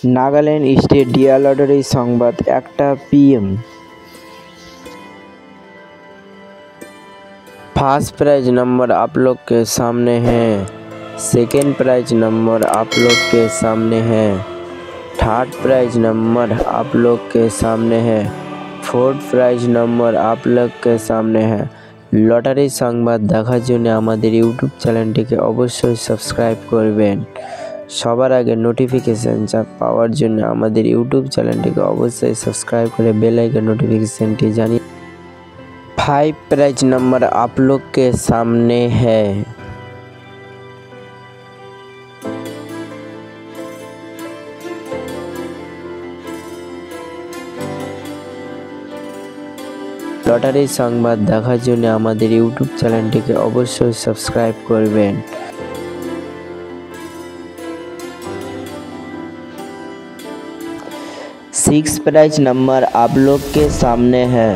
Nagaland state dear lottery Sambad 1टा PM। First prize number आप लोग के सामने है, सेकेंड प्राइज नंबर आप लोग के सामने है, थर्ड प्राइज नंबर आप लोग के सामने है, फोर्थ प्राइज नंबर आप लोग के सामने है। लटारी संबाद देखार जन्य आमादेर यूट्यूब चैनलटिके अवश्य सबस्क्राइब करबेन। सबार आगे नोटिफिकेशन पाওয়ার জন্য आमादेर यूट्यूब चैनलटिके अवश्य सबस्क्राइब करे बेल आइकन नोटिफिकेशनटी जानिए। 5 प्राइज नंबर आप लोग के सामने है, लटारी संबाद देखार जन्य आमादेर यूट्यूब चैनलटिके अवश्य सबस्क्राइब करबेन। 6 प्राइज नंबर आप लोग के सामने है,